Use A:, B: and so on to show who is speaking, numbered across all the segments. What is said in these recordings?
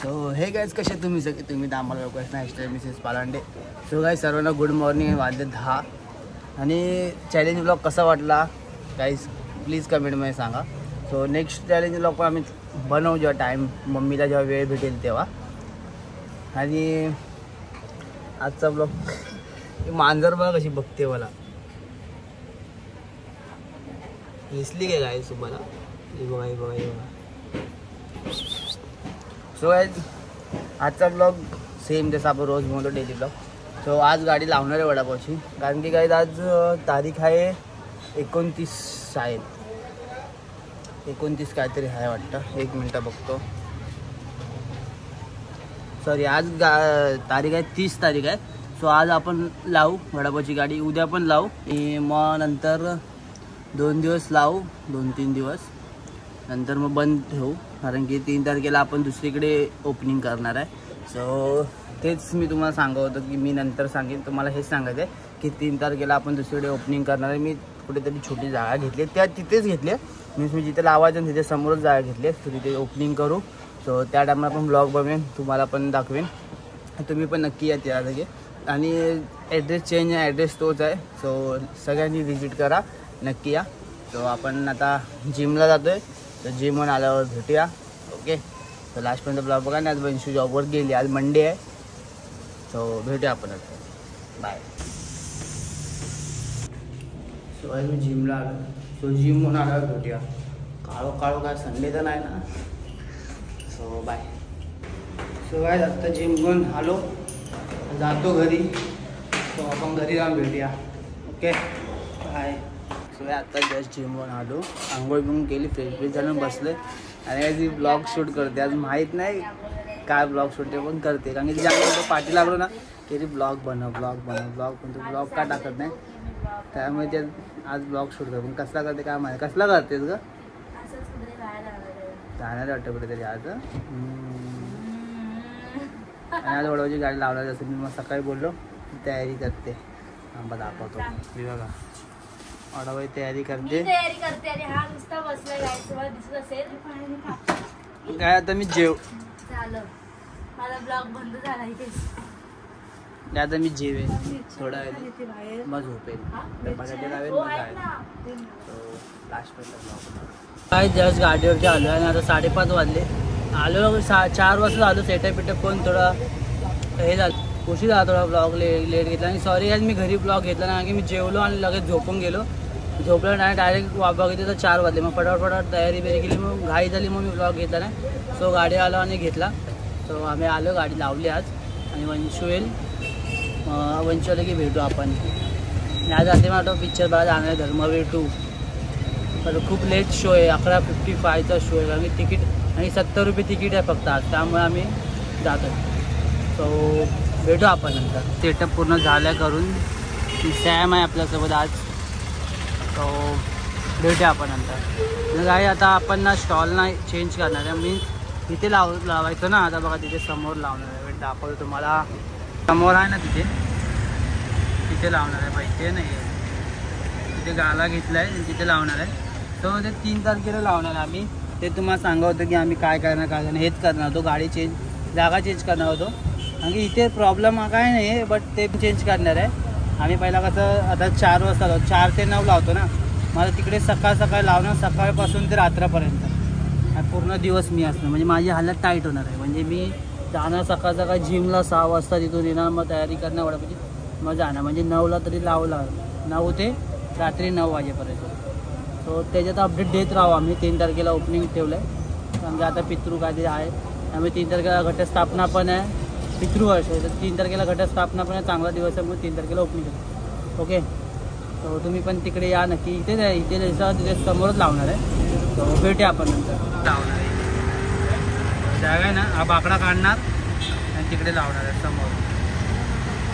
A: So हे guys कसे तुम्ही सगळे तुम्ही तर आम्हाला लोक स्टॅर मिसेस पालांडे. सो गाईज सर्वांना गुड मॉर्निंग. वाजले 10 आणि चॅलेंज ब्लॉग कसा वाटला गाईज प्लीज कमेंटमध्ये सांगा. सो नेक्स्ट चॅलेंज ब्लॉग पण आम्ही बनवू जेव्हा टाईम मम्मीला जेव्हा वेळ भेटेल तेव्हा. आणि आजचा ब्लॉग मांजर बघा कशी बघते मला दिसली काय गाईज तुम्हाला. हे बघा हे बघा हे बघा. सो गाईज आजचा ब्लॉग सेम जसं आपण रोज बनवतो डेली ब्लॉग. सो आज गाडी लावणार आहे वडापावची कारण की गाईज आज तारीख आहे 29 आहे 29 काहीतरी आहे वाटतं. 1 मिनटं बघतो. सॉरी आज तारीख आहे 30 तारीख आहे. सो आज आपण लावू वडापावची गाडी. उद्या पण लावू मग नंतर 2 दिवस लावू 2-3 दिवस नंतर मग बंद ठेवू कारण की 3 तारखेला आपण दुसरीकडे ओपनिंग करणार आहे. सो तेच मी तुम्हाला सांगत होतो की मी नंतर सांगेन. तुम्हाला हेच सांगायचं आहे की 3 तारखेला आपण दुसरीकडे ओपनिंग करणार आहे. मी कुठेतरी छोटी जागा घेतली त्या तिथेच घेतली मीन्स मी जिथे लावायचं तिथे समोरच जागा घेतली तर तिथे ओपनिंग करू. सो त्या टायमाला पण ब्लॉग बनवेन तुम्हाला पण दाखवेन. तुम्ही पण नक्की या त्या जागे. आणि ॲड्रेस चेंज आहे ॲड्रेस तोच आहे. सो सगळ्यांनी व्हिजिट करा नक्की या. सो आपण आता जिमला जातो आहे तर जिमवर आल्यावर भेटूया. ओके तर लास्टपर्यंत ब्लॉग बघा. आज वंशू जॉबवर गेली आज मंडे आहे. सो भेटूया आपण आता. बाय. सो आज मी जिमला आलो. सो जिमवरून आल्यावर भेटूया. काळो काय संडे तर नाही ना. So bye. सो काय आत्ता जिमवरून आलो जातो घरी. सो आपण घरी जाऊन भेटूया. Okay bye. सो आता जस्ट जिमवरून आलो आंघोळ बिंघोळ केली फ्रेश झालं बसले आणि आज ब्लॉग शूट करते. आज माहीत नाही काय ब्लॉग शूट पण करते कारण की ज्या पाठी लागलो ना की ब्लॉग बनव पण तो ब्लॉग का टाकत नाही त्यामुळे ते आज ब्लॉग शूट कर. पण कसला करते काय माहिती. कसला करतेस ग. जाणार वाटतं कुठेतरी आज. आणि आज वडापावची गाडी लावणार जसं मी मग सकाळी बोललो तयारी करते. आंबा दाखवतो मी बघा वडापावची तयारी करते काय. आता मी आता मी जेवेन थोडा वेळ मग झोपेन लावेन मग काय. जस्ट गाडीवरती आलो आणि आता 5:30 वाजले. आलो 4 वाजता आलो. सेटअप पण थोडा हे झालं उशीर झाला थोडा. ब्लॉग लेट घेतला आणि सॉरी आज मी घरी ब्लॉग घेतला ना कारण की मी जेवलो आणि लगेच झोपून गेलो. झोपलं नाही डायरेक्ट बघितलं तर 4 वाजले. मग फटाफट तयारी केली मग घाई झाली मग मी ब्लॉग घेतला नाही. सो गाडी आलो आणि घेतला. सो आम्ही आलो गाडी लावली आज आणि वंशू येईल. वंशू आलं की भेटू आपण. आज रात्री मला पिक्चर बघायला जाणार आहे धर्मवीर 2. तर खूप लेट शो आहे 11:55चा शो आहे कारण की तिकीट आणि 70 रुपये तिकीट आहे फक्त आज त्यामुळे आम्ही जातो. सो भेटू आपण नंतर. सेटअप पूर्ण झाल्या करून सॅम आहे आपल्यासोबत आज. सो भेटूया आपण नंतर. काय आता आपण ना स्टॉल ना चेंज करणार आहे मीन्स तिथे लावायचं ना. आता बघा तिथे समोर लावणार आहे. वेट दाखवतो तुम्हाला. समोर आहे ना तिथे लावणार आहे. पाहिजे नाही तिथे गाला घेतला आहे तिथे लावणार आहे. सो ते 3 तारखेला लावणार आहे आम्ही. ते तुम्हाला सांगा होतं की आम्ही काय करणार काय नाही हेच करणार होतो. गाडी जागा चेंज करणार होतो कारण की इथे प्रॉब्लेम काय नाही आहे बट ते चेंज करणार आहे. आम्ही पहिला कसं आता 4 वाजता लावतो 4 ते 9 लावतो ना. मला तिकडे सकाळ लावणार सकाळपासून ते रात्रपर्यंत पूर्ण दिवस मी असणार म्हणजे माझी हालत टाईट होणार आहे. म्हणजे मी जाणार सकाळ जिमला 6 वाजता तिथून येणार मग तयारी करणार वडापावची मग जाणार म्हणजे 9ला तरी लावला 9 ते रात्री 9 वाजेपर्यंत. सो त्याच्यात अपडेट देत राहू आम्ही. 3 तारखेला ओपनिंग ठेवलं आहे म्हणजे आता पितृ काहीतरी आहे त्यामुळे 3 तारखेला घटस्थापना पण आहे. पितृवर्ष आहे तर 3 तारखेला घटस्थापना पण आहे. चांगला दिवस आहे म्हणून 3 तारखेला ओपनिंग आहे. ओके सो तुम्ही पण तिकडे या नक्की. इथेच आहे इथे जसं तिथे समोरच लावणार आहे. सो भेटूया आपण नंतर. लावणार आहे जागा आहे ना हा बाकडा काढणार आणि तिकडे लावणार आहे समोर.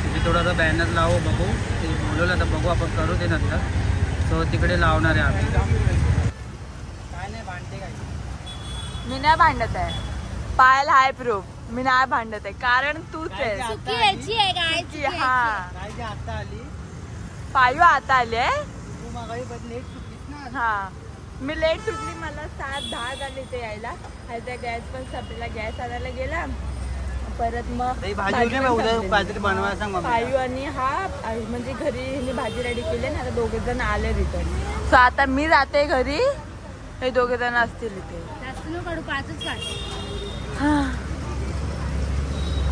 A: तिथे थोडासा बॅनर लावू बघू ते बोलवलं तर बघू आपण करू ते नंतर. सो तिकडे लावणार आहे आम्ही. काय नाही भांडते काय
B: मी नाही भांडत आहे. पायल हाय प्रूफ मी नाही भांडत आहे कारण तूच आहे. हा
A: आता आली
B: पायू आता आली आहे.
A: तू मागाई लेट चुकलीस ना.
B: हा मी लेट सुटली, मला 7:10 झाले ते यायला. आणि त्या गॅस पण संपलेला, गॅस आणायला गेला. परत मग
A: काहीतरी बनवायला सांग मम्मीला.
B: आयु आणि हा म्हणजे घरी ह्यांनी भाजी रेडी केली ना, आता 2 जण आले रिटर्न. सो आता मी जाते घरी, हे 2 जण असतील इथे.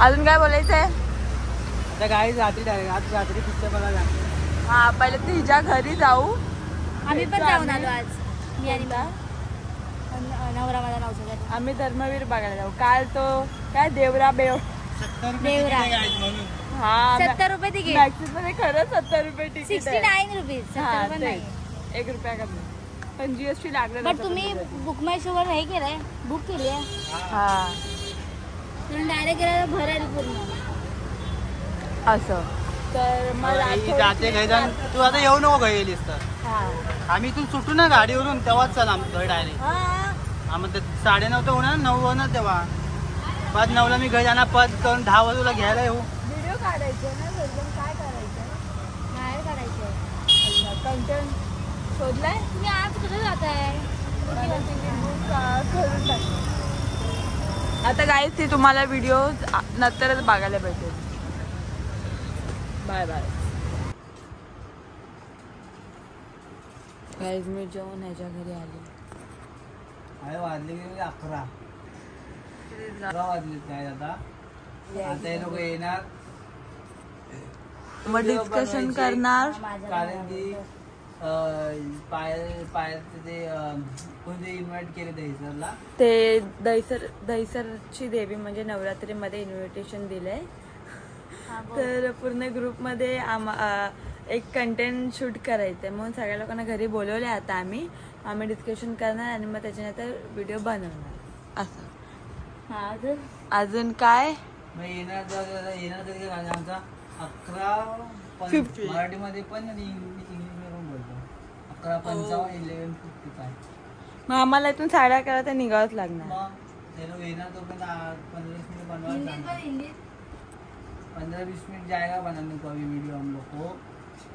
B: अजून काय बोलायचंय?
A: गाडी आज रात्री पिक्चर बघायला.
B: हा पहिले तिच्या घरी जाऊ.
C: आम्ही पण जाऊन आलो आज, मी आणि नवरा माझा नवसा.
B: आम्ही धर्मवीर बघायला जाऊ. काल तो काय देवरा
C: देवरा
B: हा
C: 70 रुपये तिकीट.
B: मॅक्सिस मध्ये खरंच 70 रुपये तिकीट
C: 69 रुपीज.
B: आहे.
C: 70 नाही.
B: 1 रुपया कमी. पण जीएसटी लागलं.
C: बट तुम्ही बुक माय शोवर हे केलंय, बुक केली आहे.
B: हा
C: तुम्ही डायरेक्ट गेला भरायला पूर्ण
B: असं. तर मग
A: जाते घरी जाऊन. तू आता येऊ नको घरी गेलीस तर.
B: हा
A: आम्ही इथून सुटू ना गाडीवरून, तेव्हाच चल आमचं घर डायरेक्ट. मग 9:30 तर होणार, 9 होणार तेव्हा. 9:05 मी घरी जाणार, 5 करून 10 वाजूला घ्यायला येऊ.
B: व्हिडिओ काढायचे ना, काय करायचं?
C: बाहेर काढायचं.
B: कंटेंट शोधलाय.
C: तुम्ही आज कुठे जाताय?
B: आता गाईज ती तुम्हाला व्हिडिओ नंतरच बघायला भेटेल. Bye bye guys. मी जेवण ह्याच्या घरी आली.
A: वाजले 11 वाजले काय आता हे लोक येणार,
B: मग डिस्कशन करणार.
A: कारण की पायल ते कोणते इन्व्हाइट केले दहीसरला.
B: ते दहीसरची देवी म्हणजे नवरात्रीमध्ये इन्व्हिटेशन दिलंय. तर पूर्ण ग्रुपमध्ये एक कंटेंट शूट करायचंय, म्हणून सगळ्या लोकांना घरी बोलवले. आता आम्ही डिस्कशन करणार आणि मग त्याच्यानंतर व्हिडिओ बनवणार असं. अजून काय
A: येणार कधी आमचा 11 मराठीमध्ये पण आणि इंग्लिशमध्ये पण बोलतो. 11:55 11:55.
B: मग आम्हाला इथून 11:30 निघावंच लागणार.
A: मग येणार तो पण 15-20 मिनिट बनवायला. 15-20 मिनट जाएगा बनाने को अभी वीडियो हम लोग को.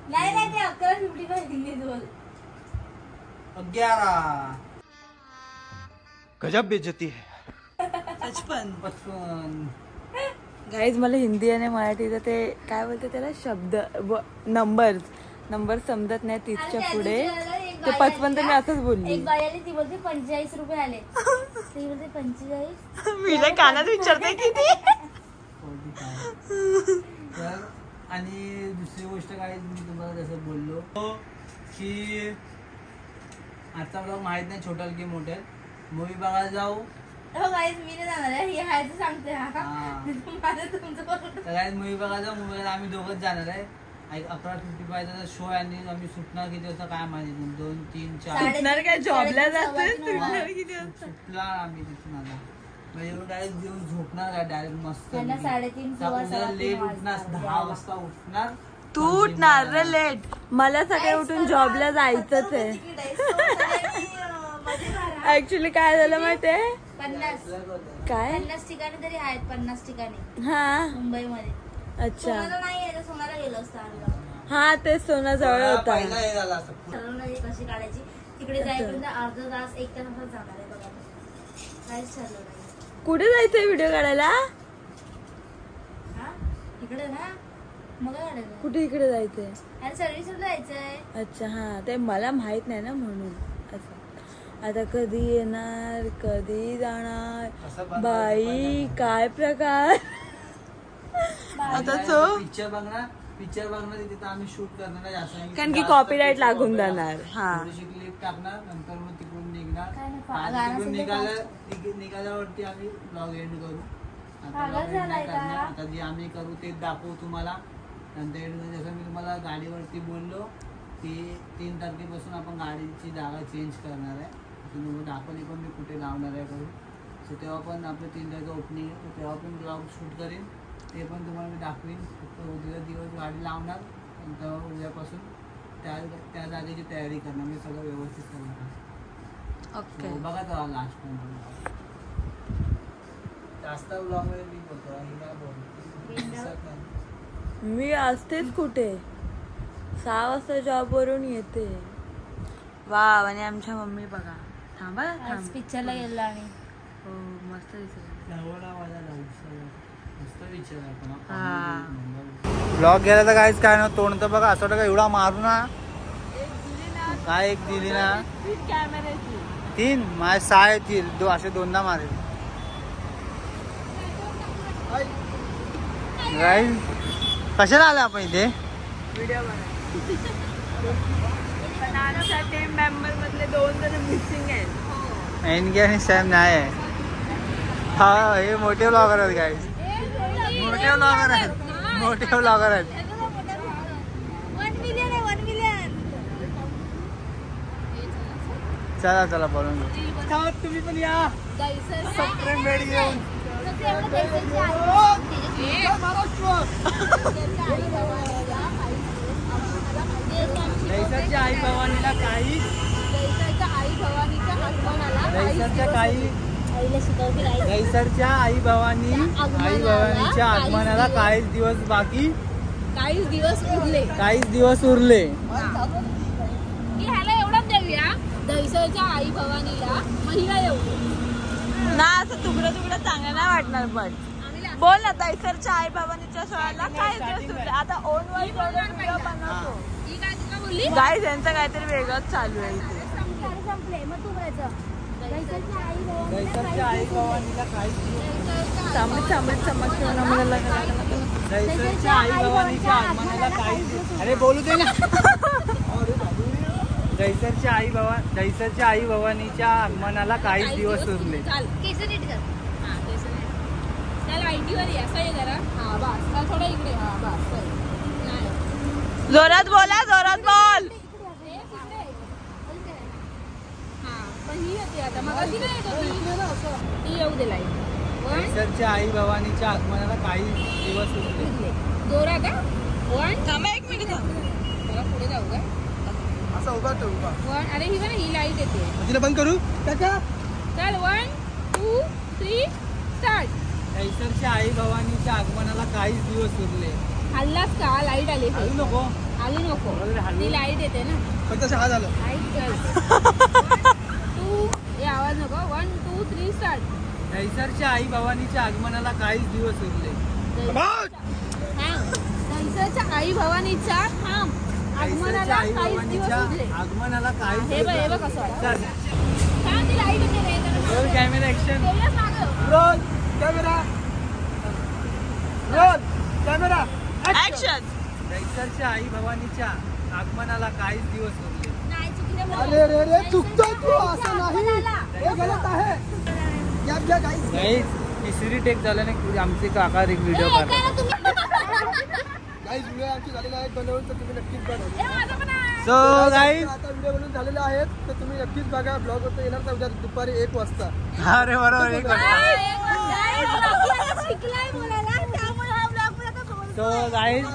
C: नाही ते 11:55 हिंदी बोल.
A: 11
D: गजब बेइज्जती है.
A: 55
B: गाईज मला हिंदी आणि मराठीचं ते काय बोलते त्याला शब्द नंबर समजत नाही 30च्या पुढे. ते 55 तर मी असंच बोलली.
C: एक बाई आली, ती बोलते 45 रुपये आले. ती बोलते 45.
B: मी कानात विचारते किती.
A: तर आणि दुसरी गोष्ट काय मी तुम्हाला जसं बोललो की आजचा ब्लॉग माहित नाही छोटा की मोठ्या मूवी बघायला जाऊ.
C: हो गाईज मी नाही जाणार आहे, हे हायचं सांगते.
A: तर काय मूवी बघायला जाऊ. मूवीला आम्ही दोघंच जाणार आहे. 11:55 शो आहे आणि आम्ही सुटणार किती वाजता काय माहिती. 2, 3, 4
B: सुटणार काय जॉबला जाते.
A: सुटला आम्ही तिथून. आता म्हणजे काय घेऊन झोपणार आहे डायरेक्ट मस्त.
C: 3:30
A: लेट उठणार, 10 वाजता उठणार.
B: तू उठणार रे लेट. मला सकाळी उठून जॉबला जायचंच आहे. ऍक्च्युली काय झालं माहितीये
C: 50
B: काय
C: 50 ठिकाणी तरी आहेत. 50 ठिकाणी
B: हा
C: मुंबईमध्ये.
B: अच्छा
C: सोनाला नाही आहे तर सोनाला गेलो असतो आम्ही.
B: हा ते सोना जवळ होता.
A: पहिला हे झाला असं.
C: ठरवलं कशी काढायची. तिकडे जायपर्यंत अर्धा तास 1 तास असं जाणार आहे बघा. काहीच ठरलं नाही.
B: कुठे जायचंय व्हिडिओ काढायला?
C: हा इकडे ना मग काय काढायचं.
B: कुठे इकडे जायचंय?
C: अरे सर्व्हिसला जायचंय.
B: अच्छा हा ते मला माहित नाही ना म्हणून असं. आता कधी येणार कधी जाणार बाई काय प्रकार. आता तो
A: पिक्चर बघणार तिथं आम्ही शूट करणार आहे असं.
B: कारण की कॉपीराईट लागून जाणार. हा
A: थोडीशी क्लिप टाकणार नंतर मग तिकडून निघणार.
C: काय नाही,
A: आणि
C: गाणं
A: तिकडून
C: सुद्धा
A: निघाल्यावरती आम्ही ब्लॉग एंड करू. आता
C: पागल
A: vlog end
C: झालाय
A: नाही
C: का?
A: करणार. आता जे आम्ही करू ते दाखवू तुम्हाला नंतर. जसं मी तुम्हाला गाडीवरती बोललो की 3 तारखेपासून आपण गाडीची जागा चेंज करणार आहे. तुम्ही दाखवली पण मी कुठे लावणार आहे करू. सो तेव्हा पण आपलं 3 तारखेचं ओपनिंग आहे. तेव्हा पण ब्लॉग शूट करेन. ते पण तुम्हाला मी दाखवीन. फक्त उद्या दिवस गाडी लावणार नंतर उद्यापासून त्या जागेची तयारी करणार. मी सगळं व्यवस्थित करणार.
B: ओके
A: बघा तेव्हा लास्ट पण जास्त ब्लॉग मध्ये मी बोलतो आणि काय बोलतो.
B: मी असतेच कुठे 6 वाजता जॉब वरून येते. वाव. आणि आमच्या मम्मी बघा. थांबा
C: आज पिक्चरला गेला आणि
B: हो मस्त दिसत.
A: ब्लॉग गेला तर काहीच काय नव्हतं. तोंड तर बघा असं वाटतं का एवढा मारू ना. काय एक दिली ना
B: कॅमेऱ्याची
A: 3 माझे 6 येतील. असे 2दा मारेल. गाईज कशाला आलं आपण इथे.
B: व्हिडिओ बनव. पण आमच्या टीम मेंबर मधले 2 जण मिसिंग आहेत.
A: एनके आणि सॅम नाही आहे. हा हे मोठे ब्लॉगर आहेत गाईज. मोठे ब्लॉगर आहेत. मोठे ब्लॉगर आहेत.
C: 1 मिलियन आहे 1 मिलियन.
A: चला चला बोलून घेऊ. तुम्ही पण या. सबस्क्राईब भेट घेऊन. दैसरच्या आई भवानीला काही दैसरच्या आई भवानीच्या आगमनाला काहीच दिवस बाकी.
C: काहीच
A: दिवस उरले.
C: की ह्याला एवढंच देऊया दैसरच्या आई भवानीला महिला एवढं
B: ना असं तुकडं तुकडं चांगलं नाही वाटणार. पण बोल ना दैसरच्या आई बाबांच्या सोहळ्याला काय दिवस उरले. आता ओन वर व्हिडिओ बनवतो.
C: ही काय तुला बोलली
B: गाईज यांचं काहीतरी वेगळंच चालू आहे इथे.
C: संपले मग तू बोलायचं
A: दैसरच्या आई भवानीला काहीच दिवस.
B: चांबडीत चमक ठेवून आम्हाला लागला.
A: दैसरच्या आई भवानीच्या आगमनाला काहीच. अरे बोलू दे ना. दैसरच्या आई भवानीच्या आगमनाला काहीच दिवस उरले.
C: केस नीट कर. हा केस नीट. चल आयटीवर या. असं ये जरा. हा बस. चल थोडा इकडे. हा बस. नाही
B: जोरात बोला. जोरात बोल.
C: हा पण ही येते आता. मग अशी नाही येत होती. ती येऊ दे लाईट.
A: दैसरच्या आई भवानीच्या आगमनाला काहीच दिवस उरले.
C: जोरात हा. 1
B: थांबा 1 मिनिट.
C: जरा पुढे जाऊ का.
A: असं उभा ठेव उभा.
C: 1 अरे ही बघ ही लाईट येते.
A: तिला बंद करू काका.
C: चल 1 2 3 स्टार्ट.
A: दैसरच्या आई भवानीच्या आगमनाला काहीच दिवस उरले.
C: हल्लाच का लाईट आली.
A: हलू नको.
C: आली नको. ती लाईट येते ना.
A: फक्त हा झालं.
C: तू हे आवाज नको. 1 2 3 स्टार्ट.
A: दैसरच्या आई भवानीच्या आगमनाला काहीच दिवस उरले.
C: दैसरच्या आई भवानीच्या आगमनाला काहीच दिवस उरले.
A: आगमनाला काहीच.
C: हे बघ हे बघ कसं
A: चल.
C: छान ती लाईट येते रे.
A: Role camera action.
C: तेवढंच मागं.
A: Roll camera. Roll camera
B: action.
A: दैसरच्या आई भवानीच्या आगमनाला काहीच दिवस उरले.
C: नाही चुकीने बोललो.
D: अरे रे रे चुकतोय तू. असं नाही. हे गलत आहे. घ्या गाईस.
A: गाईस तिसरी टेक झाल्याने आमचे काका एक व्हिडिओ
C: ए,
A: काढला.
C: एकाला तुम्ही
D: गाईस व्हिडिओ आमची झालेले आहेत बनवून तर तुम्ही नक्कीच बघा.
C: ए, माझं पण आहे.
A: सो गाईस
D: आता व्हिडिओ बनवून झालेले आहेत तर तुम्ही नक्कीच बघा. ब्लॉग होतं येणार तर उद्या दुपारी 1 वाजता.
A: अरे बरोबर एक
C: शिकलाय बोलायला त्यामुळे हा ब्लॉग पण आता बोलतो.
A: सो गाईस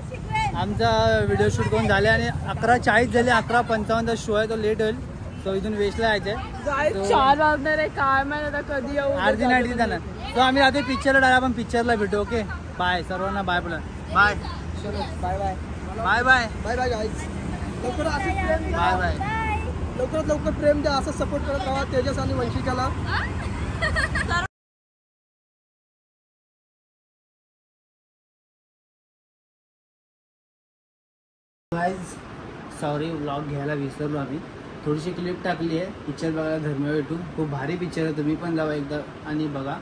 C: शिकवेल.
A: आमचा व्हिडिओ शूट करून झाले आणि 11:40 झाले. 11:55 शो आहे तो लेट होईल. तो इथून वेस्टला यायचंय.
B: गाईज 4 वाजणार आहे. काय माहिती आता कधी येऊ.
A: अर्धी नाईट जाणार. तो आम्ही राहतो पिक्चरला डायरेक्ट. आपण पिक्चरला भेटू. ओके बाय सर्वांना. बाय बोला. Bye
D: bye bye
A: bye bye
D: bye bye guys. लवकर असंच प्रेम द्या.
A: Bye bye.
D: लवकरात लवकर प्रेम द्या. असं सपोर्ट करत राहा तेजस आणि वंशिकाला.
A: गाईज सॉरी व्लॉग घ्यायला विसरलो आम्ही. थोडीशी क्लिप टाकली आहे. पिक्चर बघायला धर्म भेटू. खूप भारी पिक्चर आहे. तुम्ही पण जावा एकदा आणि बघा.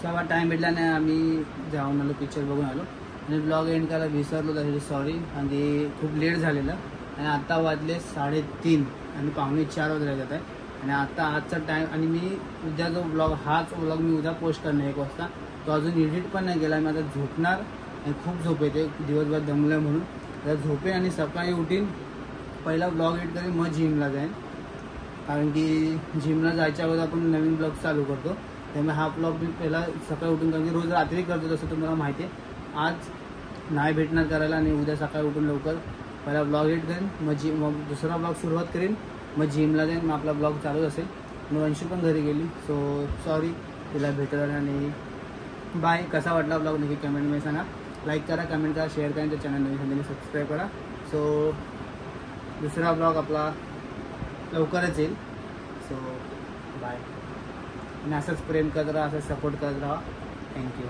A: सवा टाईम भेटला नाही. आम्ही जाऊन आलो पिक्चर बघून आलो आणि ब्लॉग एंड करायला विसरलो. त्यासाठी सॉरी. आणि खूप लेट झालेलं आणि आत्ता वाजले 3:30 आणि 3:45 वाजले जात आहे. आणि आता आजचा टाईम आणि मी उद्या जो ब्लॉग हाच ब्लॉग मी उद्या पोस्ट करणार 1 वाजता. तो अजून एडिट पण नाही केला. मी आता झोपणार आणि खूप झोप येते. दिवसभर दमलं म्हणून आता झोपेन आणि सकाळी उठीन. पहिला ब्लॉग एडिट करेन मग जिमला जाईन. कारण की जिमला जायच्या अगोदर आपण नवीन ब्लॉग चालू करतो. त्यामुळे हा ब्लॉग मी पहिला सकाळी उठून कारण की रोज रात्री करतो तसं तुम्हाला माहिती आहे. आज नाही भेटणार करायला आणि उद्या सकाळी उठून लवकर पहिला ब्लॉग एडिट करेन. मग दुसरा ब्लॉग सुरुवात करेन. मग जिमला जाईन. मग आपला ब्लॉग चालूच असेल. मग वंशू पण घरी गेली. सो सॉरी तिला भेटलं आणि बाय. कसा वाटला ब्लॉग नक्की कमेंटमध्ये सांगा. लाईक करा, कमेंट करा, शेअर करा. त्या चॅनल नवीन सबस्क्राईब करा. सो दुसरा ब्लॉग आपला लवकरच येईल. So bye. आणि असंच प्रेम करत राहा, असंच सपोर्ट करत राहा. थँक्यू.